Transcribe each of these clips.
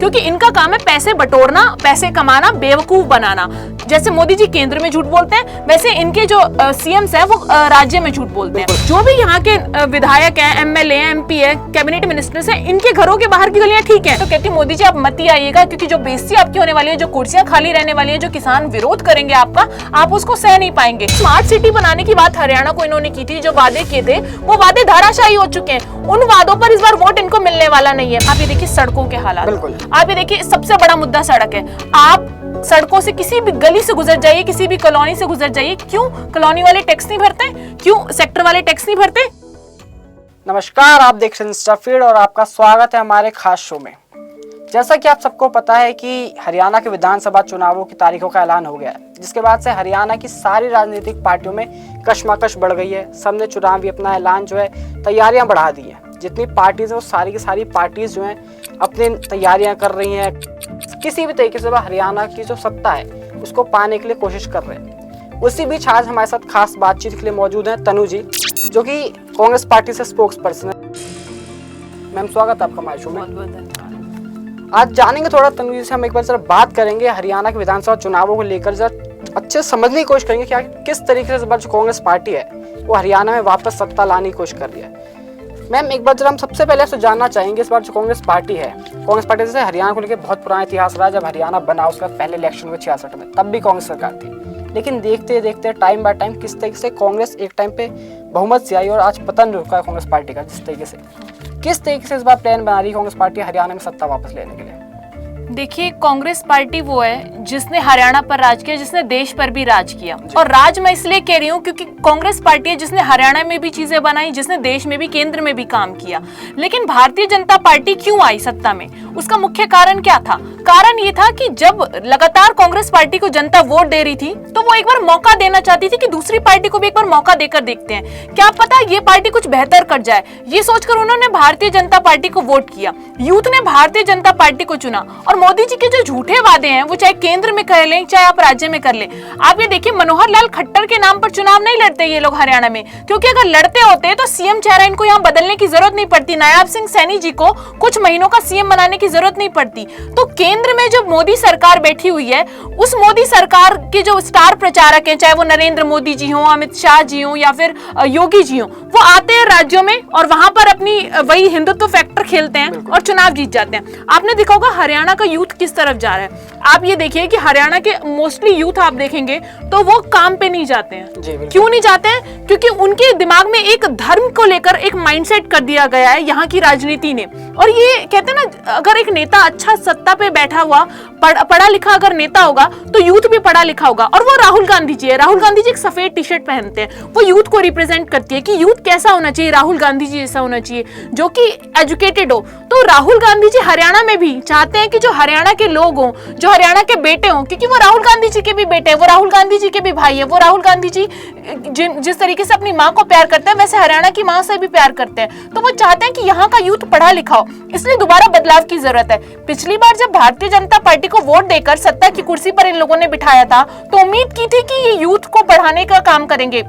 क्योंकि इनका काम है पैसे बटोरना, पैसे कमाना, बेवकूफ बनाना। जैसे मोदी जी केंद्र में झूठ बोलते हैं, वैसे इनके जो सीएम्स हैं वो राज्य में झूठ बोलते हैं। जो भी यहाँ के विधायक हैं, एमएलए हैं, एमपी है, कैबिनेट मिनिस्टर्स हैं, इनके घरों के बाहर की गलियां ठीक है। तो कहती मोदी जी आप मत ही आइएगा, क्योंकि जो बेइज्जती आपकी होने वाली है, जो कुर्सियां खाली रहने वाली है, जो किसान विरोध करेंगे आपका, आप उसको सह नहीं पाएंगे। स्मार्ट सिटी बनाने की बात हरियाणा को इन्होंने की थी, जो वादे किए थे वो वादे धाराशाही हो चुके हैं। उन वादों पर इस बार वोट इनको मिलने वाला नहीं है। आप ये देखिए सड़कों के हालात, आप ये देखिए सबसे बड़ा मुद्दा सड़क है। आप सड़कों से किसी भी गली से गुजर जाइए, किसी भी कॉलोनी से गुजर जाइए, क्यों कॉलोनी वाले टैक्स नहीं भरते, क्यों सेक्टर वाले टैक्स नहीं भरते। नमस्कार, आप देख रहे हैं इंस्टाफीड और आपका स्वागत है हमारे खास शो में। जैसा कि आप सबको पता है कि हरियाणा के विधानसभा चुनावों की तारीखों का ऐलान हो गया है, जिसके बाद से हरियाणा की सारी राजनीतिक पार्टियों में कशमकश बढ़ गई है। सबने चुनावी अपना ऐलान जो है तैयारियां बढ़ा दी हैं। जितनी पार्टीज है वो सारी की सारी पार्टीज जो हैं अपनी तैयारियां कर रही हैं। किसी भी तरीके से वह हरियाणा की जो सत्ता है उसको पाने के लिए कोशिश कर रहे हैं। उसी बीच आज हमारे साथ खास बातचीत के लिए मौजूद हैं तनु जी, जो कि कांग्रेस पार्टी से स्पोक्स पर्सन है। मैम स्वागत है आपका हमारे शो में। आज जानेंगे थोड़ा तनु जी से, हम एक बार जरा बात करेंगे हरियाणा के विधानसभा चुनावों को लेकर, जरा अच्छे समझने की कोशिश करेंगे क्या किस तरीके से जो कांग्रेस पार्टी है वो हरियाणा में वापस सत्ता लाने की कोशिश कर रही है। मैम एक बार जरा हम सबसे पहले आपसे जानना चाहेंगे, इस बार जो कांग्रेस पार्टी है, कांग्रेस पार्टी से हरियाणा को लेकर बहुत पुराना इतिहास रहा। जब हरियाणा बना उसका पहले इलेक्शन हुए 66 में, तब भी कांग्रेस सरकार थी, लेकिन देखते देखते टाइम बाय टाइम किस तरीके से कांग्रेस एक टाइम पे बहुमत से आई और आज पतन रुका है कांग्रेस पार्टी का। जिस तरीके से किस तरीके से इस बार प्लान बना रही है कांग्रेस पार्टी हरियाणा में सत्ता वापस लेने के लिए। देखिए कांग्रेस पार्टी वो है जिसने हरियाणा पर राज किया, जिसने देश पर भी राज किया। और राज मैं इसलिए कह रही हूँ क्योंकि कांग्रेस पार्टी है जिसने हरियाणा में भी चीजें बनाई, जिसने देश में भी, केंद्र में भी काम किया। लेकिन भारतीय जनता पार्टी क्यों आई सत्ता में, उसका मुख्य कारण क्या था? कारण ये था कि जब लगातार कांग्रेस पार्टी को जनता वोट दे रही थी तो वो एक बार मौका देना चाहती थी कि दूसरी पार्टी को भी एक बार मौका देकर देखते हैं, क्या पता ये पार्टी कुछ बेहतर कर जाए। ये सोचकर उन्होंने भारतीय जनता पार्टी को वोट किया, यूथ ने भारतीय जनता पार्टी को चुना। और मोदी जी के जो झूठे वादे हैं वो चाहे केंद्र में कर लें चाहे आप राज्य में कर लें, आप ये देखिए मनोहर लाल खट्टर के नाम पर चुनाव नहीं लड़ते ये लोग हरियाणा में, क्योंकि अगर लड़ते होते तो सीएम चेहरा इनको यहाँ बदलने की जरूरत नहीं पड़ती, नायाब सिंह सैनी जी को कुछ महीनों का सीएम बनाने की जरूरत नहीं पड़ती। तो केंद्र में जो मोदी सरकार बैठी हुई है, उस मोदी सरकार के जो स्टार प्रचारक हैं, चाहे वो नरेंद्र मोदी जी हो, अमित शाह जी हो या फिर योगी जी हो, वो आते हैं राज्यों में और वहां पर अपनी वही हिंदुत्व फैक्टर खेलते हैं और चुनाव जीत जाते हैं। आपने देखा होगा हरियाणा का यूथ किस तरफ जा रहा है। आप ये देखिए कि हरियाणा के मोस्टली यूथ आप देखेंगे तो वो काम पे नहीं जाते हैं। क्यों नहीं जाते हैं? क्योंकि उनके दिमाग में एक धर्म को लेकर एक माइंडसेट कर दिया गया है यहाँ की राजनीति ने। और ये कहते हैं ना, अगर एक नेता अच्छा सत्ता पे बैठा हुआ पढ़ा लिखा अगर नेता होगा तो यूथ भी पढ़ा लिखा होगा। और वो राहुल गांधी जी है। राहुल गांधी जी एक सफेद टी शर्ट पहनते हैं, वो यूथ को रिप्रेजेंट करती है कि यूथ कैसा होना चाहिए, राहुल गांधी जी जैसा होना चाहिए जो कि एजुकेटेड हो। तो राहुल गांधी जी हरियाणा में भी चाहते हैं कि जो हरियाणा के लोग हों, जो हरियाणा के बेटे हों, क्योंकि वो राहुल गांधी जी के भी बेटे हैं, वो राहुल गांधी जी के भी भाई है। वो राहुल गांधी जी जिस तरीके से अपनी माँ को प्यार करते हैं वैसे हरियाणा की माँ से भी प्यार करते हैं। तो वो चाहते हैं कि यहाँ का यूथ पढ़ा लिखा हो, इसलिए दोबारा बदलाव की जरूरत है। पिछली बार जब भारतीय जनता पार्टी को वोट देकर सत्ता की कुर्सी पर इन लोगों ने बिठाया था तो उम्मीद की थी कि ये यूथ को पढ़ाने का काम करेंगे,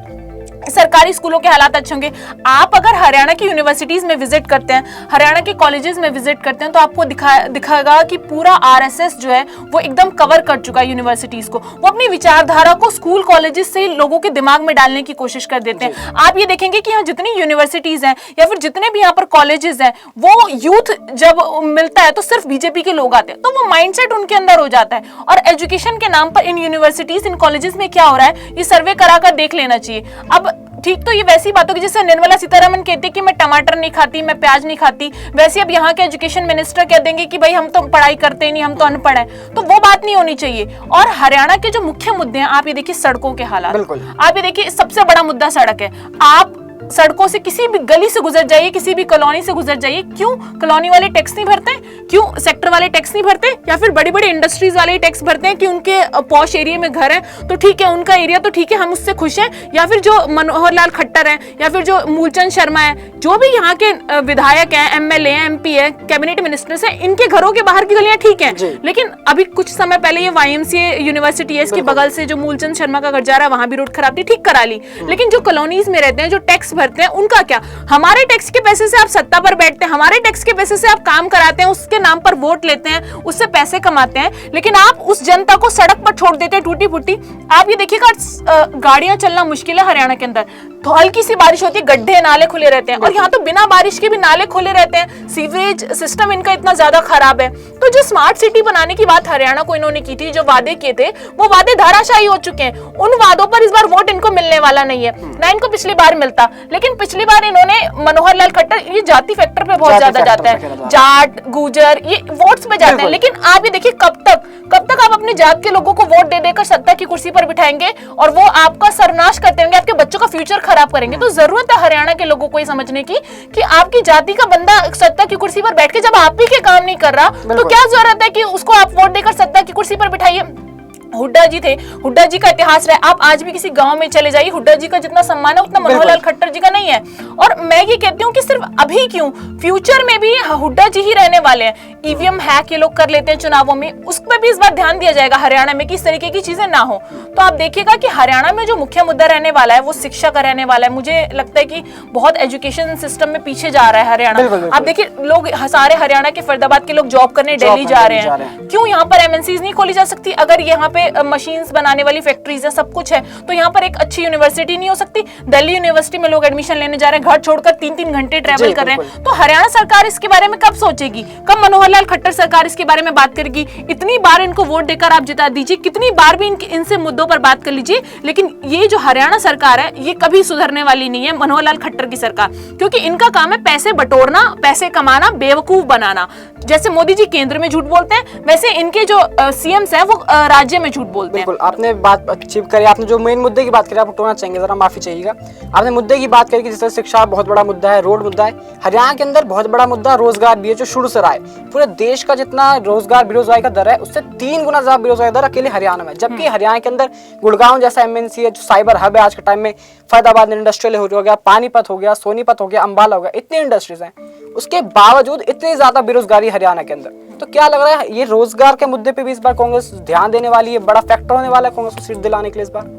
सरकारी स्कूलों के हालात अच्छे होंगे। आप अगर हरियाणा की यूनिवर्सिटीज में विजिट करते हैं, हरियाणा के कॉलेजेस में विजिट करते हैं तो आपको दिखाएगा कि पूरा आरएसएस जो है वो एकदम कवर कर चुका है यूनिवर्सिटीज को। वो अपनी विचारधारा को स्कूल कॉलेजेस से लोगों के दिमाग में डालने की कोशिश कर देते हैं। आप ये देखेंगे कि यहाँ जितनी यूनिवर्सिटीज हैं या फिर जितने भी यहाँ पर कॉलेजेस हैं, वो यूथ जब मिलता है तो सिर्फ बीजेपी के लोग आते हैं, तो वो माइंडसेट उनके अंदर हो जाता है। और एजुकेशन के नाम पर इन यूनिवर्सिटीज, इन कॉलेजेस में क्या हो रहा है ये सर्वे कराकर देख लेना चाहिए। अब ठीक तो ये वैसी बात होगी जैसे निर्मला सीतारमण कहती है कि मैं टमाटर नहीं खाती, मैं प्याज नहीं खाती, वैसे अब यहाँ के एजुकेशन मिनिस्टर कह देंगे कि भाई हम तो पढ़ाई करते ही नहीं, हम तो अनपढ़ हैं। तो वो बात नहीं होनी चाहिए। और हरियाणा के जो मुख्य मुद्दे हैं, आप ये देखिए सड़कों के हालात, आप ये देखिए सबसे बड़ा मुद्दा सड़क है। आप सड़कों से किसी भी गली से गुजर जाइए, किसी भी कॉलोनी से गुजर जाइए, क्यों कॉलोनी वाले टैक्स नहीं भरते, क्यों सेक्टर वाले टैक्स नहीं भरते, या फिर बड़ी बड़ी इंडस्ट्रीज वाले टैक्स भरते हैं कि उनके पॉश एरिया में घर है तो ठीक है, उनका एरिया तो ठीक है, हम उससे खुश हैं। या फिर जो मनोहर लाल खट्टर है या फिर जो मूलचंद शर्मा है, जो भी यहाँ के विधायक हैं, एमएलए हैं, एमपी है, कैबिनेट मिनिस्टर्स हैं, इनके घरों के बाहर की गलियां ठीक है। लेकिन अभी कुछ समय पहले ये वाईएमसीए यूनिवर्सिटी है, इसके बगल से जो मूलचंद शर्मा का घर जा रहा है वहां भी रोड खराब थी, ठीक करा ली। लेकिन जो कॉलोनीज में रहते हैं, जो टैक्स भरते हैं उनका क्या? हमारे टैक्स के पैसे से आप सत्ता पर बैठते हैं, हमारे टैक्स के पैसे से आप काम कराते हैं, उसके नाम पर वोट लेते हैं, उससे पैसे कमाते हैं, लेकिन आप उस जनता को सड़क पर छोड़ देते हैं टूटी फूटी। आप ये देखिएगा गाड़ियां चलना मुश्किल है हरियाणा के अंदर, तो हल्की सी बारिश होती है गड्ढे नाले खुले रहते हैं, और यहाँ तो बिना बारिश के भी नाले खुले रहते हैं। सीवरेज सिस्टम इनका इतना ज्यादा खराब है। तो जो स्मार्ट सिटी बनाने की बात हरियाणा को इन्होंने की थी, जो वादे किए थे, वो वादे धराशायी हो चुके हैं। उन वादों पर इस बार वोट इनको मिलने वाला नहीं है, ना इनको पिछली बार मिलता। लेकिन पिछली बार इन्होंने मनोहर लाल खट्टर, ये जाति फैक्टर पे बहुत ज्यादा जाता है, जाट गुजर ये वोट्स पे जाते हैं। लेकिन आप ये देखिए कब तक आप अपने जात के लोगों को वोट दे देकर सत्ता की कुर्सी पर बिठाएंगे और वो आपका सर्वनाश करते होंगे, आपके बच्चों का फ्यूचर खराब करेंगे। तो जरूरत है हरियाणा के लोगों को ये समझने की कि आपकी जाति का बंदा सत्ता की कुर्सी पर बैठ के जब आप ही के काम नहीं कर रहा, तो क्या जरूरत है कि उसको आप वोट देकर सत्ता की कुर्सी पर बिठाइए। हुड्डा जी थे, हुड्डा जी का इतिहास रहा है, आप आज भी किसी गांव में चले जाइए, हुड्डा जी का जितना सम्मान है उतना मनोहर लाल खट्टर जी का नहीं है। और मैं ये कहती हूँ कि सिर्फ अभी क्यों, फ्यूचर में भी हुड्डा जी ही रहने वाले हैं। ईवीएम हैक ये लोग कर लेते हैं चुनावों में, उस पर भी इस बार ध्यान दिया जाएगा हरियाणा में कि इस तरीके की चीजें ना हो। तो आप देखिएगा कि हरियाणा में जो मुख्य मुद्दा रहने वाला है वो शिक्षा का रहने वाला है। मुझे लगता है कि बहुत एजुकेशन सिस्टम में पीछे जा रहा है हरियाणा। आप देखिए लोग सारे हरियाणा के फरीदाबाद के लोग जॉब करने दिल्ली जा रहे हैं, क्यों? यहाँ पर एमएनसीज नहीं खोली जा सकती? अगर यहाँ पे मशीन्स बनाने वाली फैक्ट्रीज है, सब कुछ है, तो यहाँ पर एक अच्छी यूनिवर्सिटी नहीं हो सकती? दिल्ली यूनिवर्सिटी में लोग एडमिशन लेने जा रहे हैं, घर छोड़कर 3-3 घंटे ट्रैवल कर रहे हैं। तो हरियाणा सरकार इसके बारे में कब सोचेगी? कब मनोहर लाल खट्टर सरकार इसके बारे में बात करेगी? इतनी बार इनको वोट देकर आप जिता दीजिए, कितनी बार भी इनसे मुद्दों पर बात कर लीजिए, लेकिन ये जो हरियाणा सरकार है ये कभी सुधरने वाली नहीं है, मनोहर लाल खट्टर की सरकार। क्योंकि इनका काम है पैसे बटोरना, पैसे कमाना, बेवकूफ बनाना। जैसे मोदी जी केंद्र में झूठ बोलते हैं, वैसे इनके जो सीएम्स हैं वो राज्य में झूठ बोलते हैं। बिल्कुल, आपने बात अच्छी करी। आपने जो मेन मुद्दे की बात करी, आप टोना चाहेंगे, जरा माफी चाहिएगा। आपने मुद्दे की बात करी कि जैसे शिक्षा बहुत बड़ा मुद्दा है, रोड मुद्दा है। हरियाणा के अंदर बहुत बड़ा मुद्दा रोजगार भी है, जो शुरू से रहा है। पूरे देश का जितना रोजगार बेरोजगारी का दर है, उससे 3 गुना ज्यादा बेरोजगारी दर अकेले हरियाणा में। जबकि हरियाणा के अंदर गुड़गांव जैसा एमएनसी है, जो साइबर हब है आज के टाइम में, फरीदाबाद इंडस्ट्रियल हो गया, पानीपत हो गया, सोनीपत हो गया, अंबाला हो गया, इतनी इंडस्ट्रीज हैं, उसके बावजूद इतनी ज्यादा बेरोजगारी हरियाणा के अंदर। तो क्या लग रहा है ये रोजगार के मुद्दे पे भी इस बार कांग्रेस ध्यान देने वाली है? बड़ा फैक्टर होने वाला है कांग्रेस को सीट दिलाने के लिए इस बार?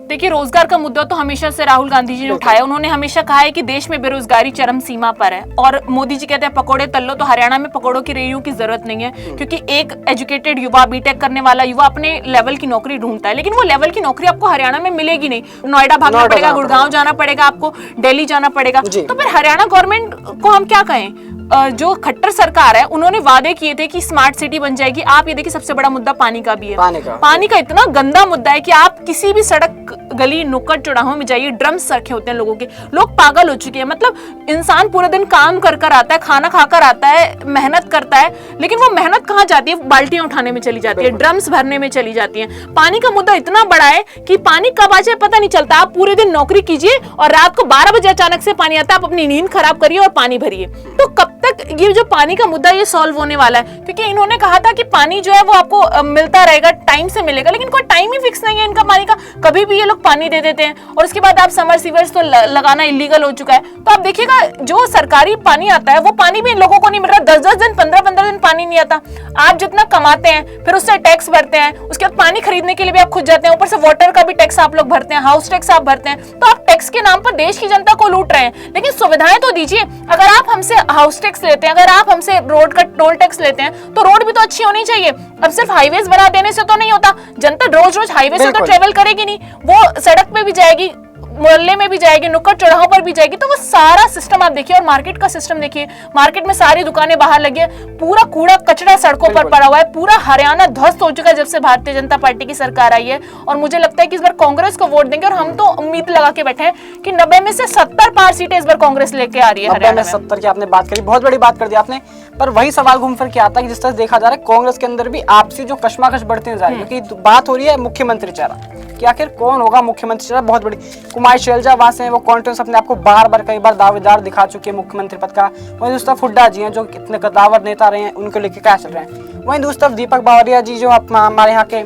देखिए, रोजगार का मुद्दा तो हमेशा से राहुल गांधी जी ने उठाया। उन्होंने हमेशा कहा है कि देश में बेरोजगारी चरम सीमा पर है, और मोदी जी कहते हैं पकोड़े तल लो, तो हरियाणा में पकोड़ों की रेहड़ियों की जरूरत नहीं है। क्योंकि एक एजुकेटेड युवा, बीटेक करने वाला युवा अपने लेवल की नौकरी ढूंढता है, लेकिन वो लेवल की नौकरी आपको हरियाणा में मिलेगी नहीं। नोएडा भागना पड़ेगा, गुड़गांव जाना पड़ेगा, आपको दिल्ली जाना पड़ेगा। तो फिर हरियाणा गवर्नमेंट को हम क्या कहें? जो खट्टर सरकार है, उन्होंने वादे किए थे कि स्मार्ट सिटी बन जाएगी। आप ये देखिए, सबसे बड़ा मुद्दा पानी का भी है। पानी का इतना गंदा मुद्दा है कि आप किसी भी सड़क, गली, नुक्कड़ चौराहों में जाइए, ड्रम्स रखे होते हैं लोगों के। लोग पागल हो चुके हैं। मतलब इंसान पूरे दिन काम कर आता है, खाना खाकर आता है, मेहनत करता है, लेकिन वो मेहनत कहाँ जाती है? बाल्टियां उठाने में चली जाती है, ड्रम्स भरने में चली जाती है। पानी का मुद्दा इतना बड़ा है कि पानी कब आ जाए पता नहीं चलता। आप पूरे दिन नौकरी कीजिए और रात को 12 बजे अचानक से पानी आता है, आप अपनी नींद खराब करिए और पानी भरिए। तो कब तक ये जो पानी का मुद्दा ये सॉल्व होने वाला है? क्योंकि इन्होंने कहा था कि पानी जो है वो आपको मिलता रहेगा, टाइम से मिलेगा, लेकिन कोई टाइम ही फिक्स नहीं है इनका पानी का। कभी भी ये लोग पानी दे देते हैं, और उसके बाद आप समर सीवर्स तो लगाना इलीगल हो चुका है। तो आप देखिएगा, जो सरकारी पानी आता है वो पानी भी इन लोगों को नहीं मिल रहा। 10-10 दिन, 15-15 दिन पानी नहीं आता। आप जितना कमाते हैं फिर उससे टैक्स भरते हैं, उसके बाद पानी खरीदने के लिए भी आप खुद जाते हैं, ऊपर से वाटर का भी टैक्स आप लोग भरते हैं, हाउस टैक्स आप भरते हैं। तो आप टैक्स के नाम पर देश की जनता को लूट रहे हैं। लेकिन सुविधाएं तो दीजिए। अगर आप हमसे हाउस टैक्स लेते हैं, अगर आप हमसे रोड का टोल टैक्स लेते हैं, तो रोड भी तो अच्छी होनी चाहिए। अब सिर्फ हाईवेज बना देने से तो नहीं होता। जनता रोज हाईवे से तो ट्रेवल करेगी नहीं, वो सड़क पे भी जाएगी, मोहल्ले में भी जाएगी, नुक्कड़ चौराहों पर भी जाएगी। तो वो सारा सिस्टम आप देखिए, और मार्केट का सिस्टम देखिए। मार्केट में सारी दुकानें बाहर लगी है, पूरा कूड़ा कचरा सड़कों पर पड़ा हुआ है। पूरा हरियाणा ध्वस्त हो चुका है जब से भारतीय जनता पार्टी की सरकार आई है। और मुझे लगता है कि इस बार कांग्रेस को वोट देंगे, और हम तो उम्मीद लगा के बैठे हैं कि 90 में से 70 पार सीटें इस बार कांग्रेस लेके आ रही है। 90 में 70 की आपने बात करी, बहुत बड़ी बात कर दी आपने। पर वही सवाल घूम फिर के आता है कि जिस तरह देखा जा रहा है कांग्रेस के अंदर भी आपसी जो कशमकश बढ़ती जा रही है, क्योंकि बात हो रही है मुख्यमंत्री चेहरा कि आखिर कौन होगा मुख्यमंत्री चेहरा। बहुत बड़ी कुमारी शैलजा वहां से वो कॉन्फिडेंस अपने आपको बार-बार कई बार दावेदार दिखा चुके हैं मुख्यमंत्री पद का। वहीं दूसरी तरफ हुड्डा जी हैं जो कितने कदावर नेता रहे हैं, उनको लेके क्या चल रहे हैं। वहीं दूसरी तरफ दीपक बावरिया जी जो हमारे यहाँ के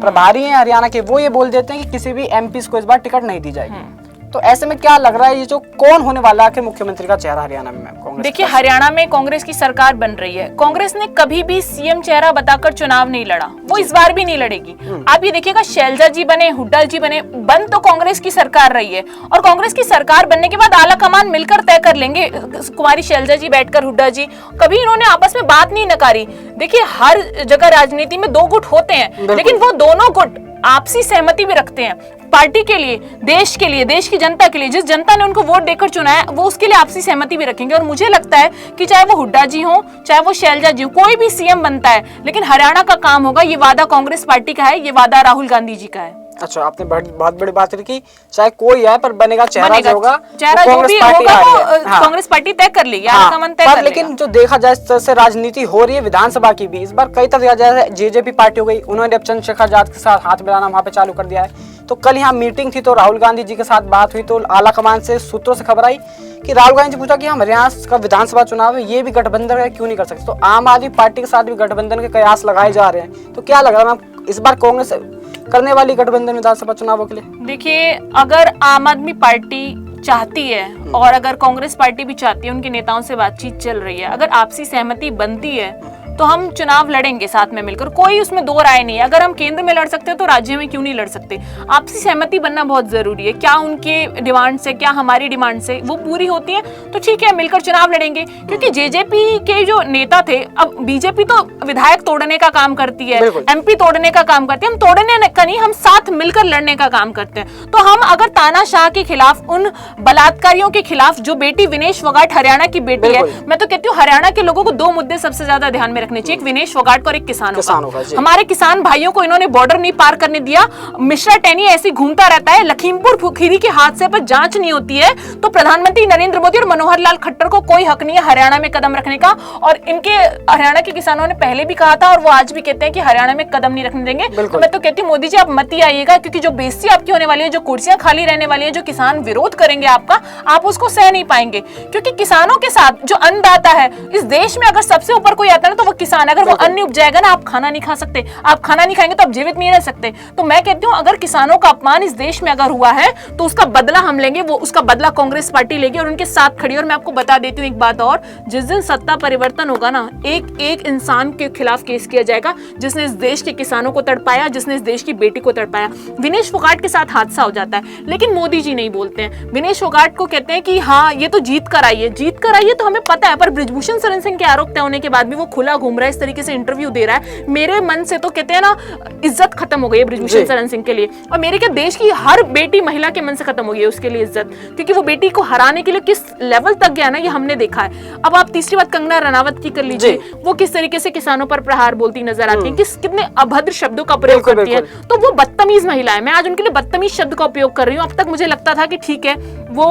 प्रभारी हैं हरियाणा के, वो ये बोल देते हैं कि किसी भी एमपी को इस बार टिकट नहीं दी जाएगी। तो ऐसे में क्या लग रहा है, ये जो कौन होने वाला है मुख्यमंत्री का चेहरा हरियाणा में कांग्रेस? देखिए, हरियाणा में कांग्रेस की सरकार बन रही है। कांग्रेस ने कभी भी सीएम चेहरा बताकर चुनाव नहीं लड़ा, वो इस बार भी नहीं लड़ेगी। आप ये देखिएगा, शैलजा जी बने, हुड्डा जी बने, बन तो कांग्रेस की सरकार रही है, और कांग्रेस की सरकार बनने के बाद आला कमान मिलकर तय कर लेंगे। कुमारी शैलजा जी बैठकर, हुड्डा जी, कभी इन्होंने आपस में बात नहीं नकारी। देखिए, हर जगह राजनीति में दो गुट होते हैं, लेकिन वो दोनों गुट आपसी सहमति भी रखते हैं। पार्टी के लिए, देश के लिए, देश की जनता के लिए, जिस जनता ने उनको वोट देकर चुना है, वो उसके लिए आपसी सहमति भी रखेंगे। और मुझे लगता है कि चाहे वो हुड्डा जी हो, चाहे वो शैलजा जी हो, कोई भी सीएम बनता है, लेकिन हरियाणा का काम होगा। ये वादा कांग्रेस पार्टी का है, ये वादा राहुल गांधी जी का है। अच्छा, आपने बहुत बड़ी बात की, चाहे कोई है पर बनेगा चेहरा जो होगा, चेहरा जो भी होगा वो कांग्रेस पार्टी तय कर लेगी, आला कमान तय कर लेगा। लेकिन जो देखा जाए इस तरह से राजनीति हो रही है विधानसभा की भी, इस बार कई तरह जैसे जेजेपी पार्टी हो गई, उन्होंने अब चंद्रशेखर आजाद के साथ हाथ मिलाना वहां पे चालू कर दिया है। तो कल यहाँ मीटिंग थी, तो राहुल गांधी जी के साथ बात हुई, तो आला कमान से सूत्रों से खबर आई कि राहुल गांधी जी पूछा कि हम हरियाणा का विधानसभा चुनाव है, ये भी गठबंधन है, क्यों नहीं कर सकते? तो आम आदमी पार्टी के साथ भी गठबंधन के कयास लगाए जा रहे हैं। तो क्या लग रहा है इस बार कांग्रेस करने वाली गठबंधन विधानसभा चुनावों के लिए? देखिए, अगर आम आदमी पार्टी चाहती है और अगर कांग्रेस पार्टी भी चाहती है, उनके नेताओं से बातचीत चल रही है, अगर आपसी सहमति बनती है, तो हम चुनाव लड़ेंगे साथ में मिलकर, कोई उसमें दो राय नहीं है। अगर हम केंद्र में लड़ सकते हैं तो राज्य में क्यों नहीं लड़ सकते? आपसी सहमति बनना बहुत जरूरी है। क्या उनके डिमांड से, क्या हमारी डिमांड से वो पूरी होती है तो ठीक है, मिलकर चुनाव लड़ेंगे। क्योंकि जेजेपी के जो नेता थे, अब बीजेपी तो विधायक तोड़ने का काम करती है, एमपी तोड़ने का काम करती है, हम तोड़ने का नहीं, हम साथ मिलकर लड़ने का काम करते हैं। तो हम अगर तानाशाह के खिलाफ, उन बलात्कारियों के खिलाफ, जो बेटी विनेश फोगाट हरियाणा की बेटी है, मैं तो कहती हूँ हरियाणा के लोगों को दो मुद्दे सबसे ज्यादा ध्यान में रखने चाहिए, एक विनेश फोगाट और एक किसानों का। हमारे किसान भाइयों को इन्होंने बॉर्डर नहीं पार करने दिया। मिश्रा टैनी ऐसे घूमता रहता है, लखीमपुर खीरी के हादसे पर जांच नहीं होती है, तो प्रधानमंत्री नरेंद्र मोदी और मनोहर लाल खट्टर को कोई हक नहीं है हरियाणा में कदम रखने का। और इनके हरियाणा के किसानों ने पहले भी कहा था और वो आज भी कहते हैं कि हरियाणा में कदम नहीं रखने देंगे। तो मैं तो कहती हूँ मोदी जी, आप मत ही आइएगा, क्योंकि जो बेइज्जती आपकी होने वाली है, जो कुर्सियां खाली रहने वाली है, जो किसान विरोध करेंगे आपका, आप उसको सह नहीं पाएंगे। क्योंकि किसानों के साथ जो अन्नदाता है इस देश में, अगर सबसे ऊपर कोई आता है ना तो वो किसान है। अगर वो अन्न उपजाएगा ना, आप खाना नहीं खा सकते, आप खाना नहीं खाएंगे तो आप जीवित नहीं रह सकते। तो मैं कहती हूँ अगर किसानों का अपमान इस देश में अगर हुआ है तो उसका बदला हम लेंगे, वो उसका बदला कांग्रेस पार्टी लेगी और उनके साथ खड़ी। और मैं आपको बता देती हूँ एक बात और, जिस दिन सत्ता परिवर्तन होगा ना, एक एक इंसान के खिलाफ केस किया जाएगा जिसने इस देश के किसानों को तड़पाया, जिसने इस देश की बेटी को तड़पाया। विनेश फोगाट के साथ हादसा हो जाता है, लेकिन मोदी जी नहीं बोलते हैं। विनेश फोगाट को कहते हैं कि हाँ ये तो जीत कर आई है, जीत कर आई है तो हमें पता है, पर बृजभूषण शरण सिंह के आरोप तय होने के बाद भी वो खुला घूम रहा है, इस तरीके से इंटरव्यू दे रहा है। मेरे मन से तो कहते हैं ना, इज्जत खत्म हो गई है बृजभूषण शरण सिंह के लिए, और मेरे क्या देश की हर बेटी महिला के मन से खत्म हो गई है उसके लिए इज्जत, क्योंकि वो बेटी को हराने के लिए किस लेवल तक गया ना, ये हमने देखा है। अब आप तीसरी बात कंगना रनावत की कर लीजिए, वो किस तरीके से किसानों पर प्रहार बोलती नजर आती है, कितने अभद्र शब्दों का प्रयोग करती है। तो वो बदतमीज महिला है, मैं आज उनके लिए बदतमीज शब्द का उपयोग कर रही हूँ। अब तक मुझे लगता था कि ठीक है, वो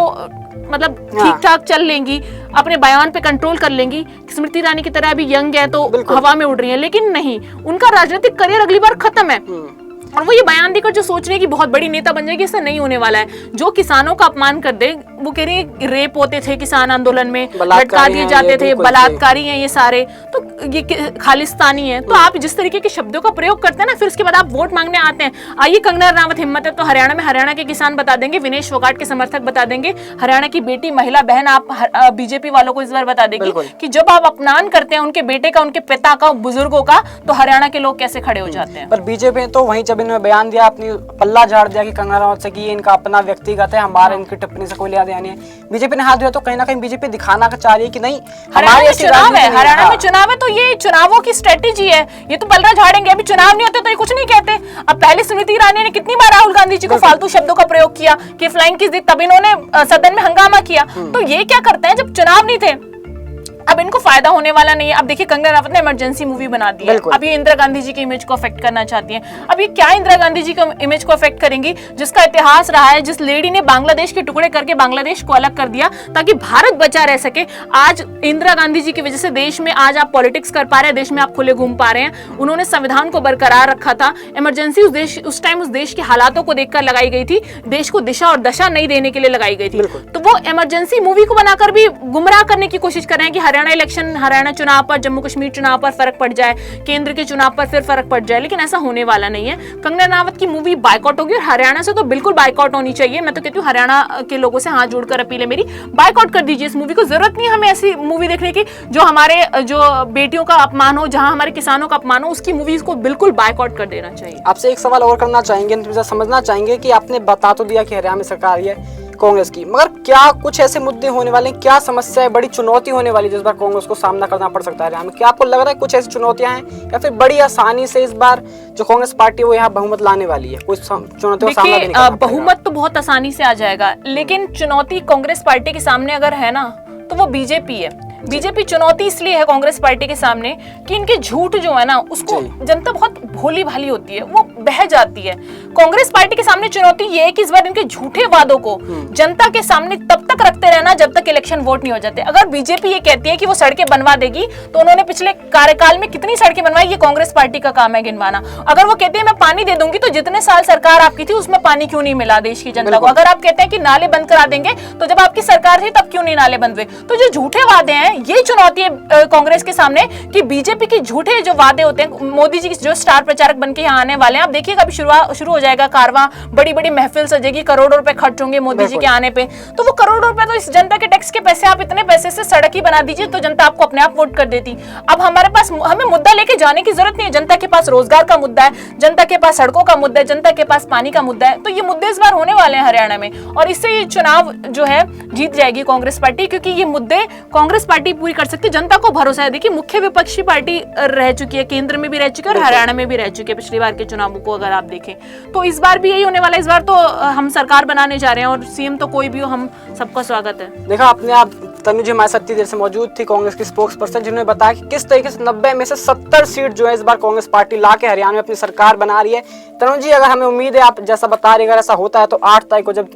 मतलब ठीक ठाक चल लेंगी, अपने बयान पे कंट्रोल कर लेंगी, स्मृति ईरानी की तरह अभी यंग है तो हवा में उड़ रही है, लेकिन नहीं, उनका राजनीतिक करियर अगली बार खत्म है। और वो ये बयान देकर जो सोच रहे हैं कि बहुत बड़ी नेता बन जाएगी, ऐसा नहीं होने वाला है। जो किसानों का अपमान कर दे, वो कह रही है रेप होते थे किसान आंदोलन में, लटका दिए जाते थे, बलात्कारी हैं ये सारे, तो ये खालिस्तानी है। तो आप जिस तरीके के शब्दों का प्रयोग करते हैं ना, फिर उसके बाद आप वोट मांगने आते हैं। आइए, कंगना रनावत हिम्मत है तो हरियाणा में हरियाणा के किसान बता देंगे, विनेश फोगाट के समर्थक बता देंगे, हरियाणा की बेटी महिला बहन आप बीजेपी वालों को इस बार बता देगी कि जब आप अपमान करते हैं उनके बेटे का, उनके पिता का, बुजुर्गों का, तो हरियाणा के लोग कैसे खड़े हो जाते हैं। पर बीजेपी तो वहीं जब इन्होंने बयान दिया, अपनी पल्ला झाड़ दिया कि कंगना रनावत से कि ये इनका अपना व्यक्तिगत है, हमारे इनकी टिप्पणी से कोई लिया देना नहीं है। बीजेपी ने हाथ दिया तो कहीं ना कहीं बीजेपी दिखाना चाह रही है कि नहीं, हरियाणा में चुनाव है, हरियाणा में चुनाव है तो ये चुनावों की स्ट्रेटेजी है, ये तो पलड़ा झाड़ेंगे। अभी चुनाव नहीं होते तो ये कुछ नहीं कहते। अब पहले स्मृति ईरानी ने कितनी बार राहुल गांधी जी को फालतू शब्दों का प्रयोग किया कि फ्लाइंग किस दी, तब इन्होंने सदन में हंगामा किया। तो ये क्या करते हैं जब चुनाव नहीं थे, अब इनको फायदा होने वाला नहीं है। अब देखिए, कंगना रनावत ने इमरजेंसी मूवी बना दी है, अब ये इंदिरा गांधी जी की इमेज को अफेक्ट करना चाहती हैं। अब ये क्या इंदिरा गांधी जी की इमेज को अफेक्ट करेंगी, जिसका इतिहास रहा है, जिस लेडी ने बांग्लादेश के टुकड़े करके बांग्लादेश को अलग कर दिया ताकि भारत बचा रह सके। आज इंदिरा गांधी जी की वजह से देश में आज आप पॉलिटिक्स कर पा रहे हैं, देश में आप खुले घूम पा रहे हैं। उन्होंने संविधान को बरकरार रखा था। इमरजेंसी उस टाइम उस देश के हालातों को देखकर लगाई गई थी, देश को दिशा और दशा नहीं देने के लिए लगाई गई थी। तो वो इमरजेंसी मूवी को बनाकर भी गुमराह करने की कोशिश कर रहे हैं कि हरियाणा इलेक्शन, हरियाणा चुनाव पर, जम्मू कश्मीर चुनाव पर फर्क पड़ जाए, केंद्र के चुनाव पर फिर फर्क पड़ जाए, लेकिन ऐसा होने वाला नहीं है। कंगना रनावत की मूवी बायकॉट होगी और हरियाणा से तो बिल्कुल बायकॉट होनी चाहिए। मैं तो कहती हूँ हरियाणा के लोगों से हाथ जोड़कर अपील है मेरी, बायकॉट कर दीजिए इस मूवी को। जरूरत नहीं है हमें ऐसी मूवी देखने की जो हमारे जो बेटियों का अपमान हो, जहां हमारे किसानों का अपमान हो, उसकी मूवीज को बिल्कुल बायकॉट कर देना चाहिए। आपसे एक सवाल और करना चाहेंगे, समझना चाहेंगे कि आपने बता तो दिया कि हरियाणा में सरकार है कांग्रेस की, मगर क्या कुछ ऐसे मुद्दे होने वाले हैं, क्या समस्या है, बड़ी चुनौती होने वाली जिस बार कांग्रेस को सामना करना पड़ सकता है हरियाणा में? क्या आपको लग रहा है कुछ ऐसी चुनौतियां हैं, या फिर बड़ी आसानी से इस बार जो कांग्रेस पार्टी वो यहाँ बहुमत लाने वाली है? कुछ चुनौतियों का सामना भी नहीं करना पड़ेगा? बहुमत तो बहुत आसानी से आ जाएगा, लेकिन चुनौती कांग्रेस पार्टी के सामने अगर है ना, तो वो बीजेपी है। बीजेपी चुनौती इसलिए है कांग्रेस पार्टी के सामने कि इनके झूठ जो है ना, उसको जनता बहुत भोली भाली होती है, वो बह जाती है। कांग्रेस पार्टी के सामने चुनौती ये है कि इस बार इनके झूठे वादों को जनता के सामने तब तक रखते रहना जब तक इलेक्शन वोट नहीं हो जाते। अगर बीजेपी ये कहती है कि वो सड़कें बनवा देगी, तो उन्होंने पिछले कार्यकाल में कितनी सड़कें बनवाई, ये कांग्रेस पार्टी का काम है गिनवाना। अगर वो कहती है मैं पानी दे दूंगी, तो जितने साल सरकार आपकी थी उसमें पानी क्यों नहीं मिला देश की जनता को? अगर आप कहते हैं कि नाले बंद करा देंगे, तो जब आपकी सरकार थी तब क्यों नहीं नाले बंद हुए? तो जो झूठे वादे हैं, ये चुनौती है कांग्रेस के सामने कि बीजेपी के झूठे जो वादे होते हैं, मोदी जी जो स्टार प्रचारक बनके यहाँ आने वाले हैं, आप देखिएगा अभी शुरू हो जाएगा कारवां, बड़ी बड़ी महफिल सजेगी, करोड़ों रुपए खर्च होंगे मोदी जी के आने पे। तो वो करोड़ों रुपए तो इस जनता के टैक्स के पैसे, आप इतने पैसे से सड़क ही बना दीजिए तो जनता आपको अपने आप वोट कर देती। अब हमारे पास, हमें मुद्दा लेके जाने की जरूरत नहीं है। जनता के पास रोजगार का मुद्दा है, जनता के पास सड़कों का मुद्दा है, जनता के पास पानी का मुद्दा है। तो ये मुद्दे इस बार होने वाले हैं हरियाणा में, और इससे ये चुनाव जो है जीत जाएगी कांग्रेस पार्टी, क्योंकि ये मुद्दे कांग्रेस पार्टी पूरी कर सकती है। जनता को भरोसा है। देखिए, मुख्य विपक्षी पार्टी रह चुकी है, केंद्र में भी रह चुकी है और हरियाणा में भी रह चुकी है पिछली बार के चुनावों को अगर आप देखें, तो इस बार भी यही होने वाला है। इस बार तो हम सरकार बनाने जा रहे हैं और सीएम तो कोई भी हो, हम सबका स्वागत है। देखा आपने, आप तनु जी हमारे साथ इतनी देर से मौजूद थी, कांग्रेस की स्पोक्स पर्सन, जिन्होंने बताया कि किस तरीके से 90 में से 70 सीट जो है इस बार कांग्रेस पार्टी ला के हरियाणा में अपनी सरकार बना रही है। तनु जी, अगर हमें उम्मीद है, आप जैसा बता रही, अगर ऐसा होता है तो 8 तारीख को जब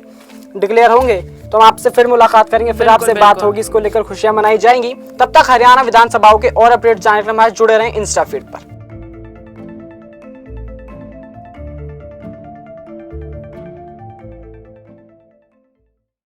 डिक्लेयर होंगे तो हम आपसे फिर मुलाकात करेंगे, फिर आपसे बात होगी, इसको लेकर खुशियां मनाई जाएंगी। तब तक हरियाणा विधानसभाओं के और अपडेट जानने के लिए हमारे जुड़े रहें इंस्टा फीड पर।